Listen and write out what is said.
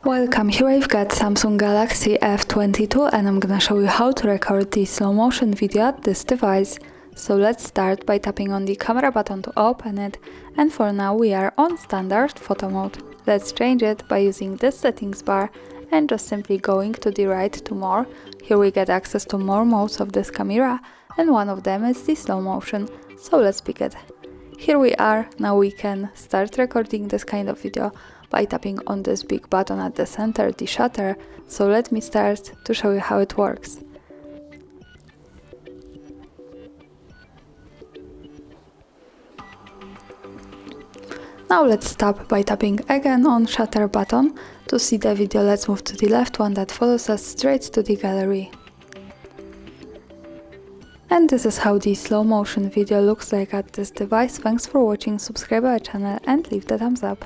Welcome, here I've got Samsung Galaxy F22 and I'm gonna show you how to record the slow motion video at this device. So let's start by tapping on the camera button to open it, and for now we are on standard photo mode. Let's change it by using this settings bar and just simply going to the right to more. Here we get access to more modes of this camera and one of them is the slow motion, so let's pick it. Here we are, now we can start recording this kind of video by tapping on this big button at the center, the shutter, so let me start to show you how it works. Now let's stop by tapping again on shutter button. To see the video, let's move to the left one that follows us straight to the gallery. And this is how the slow motion video looks like at this device. Thanks for watching, subscribe our channel and leave the thumbs up.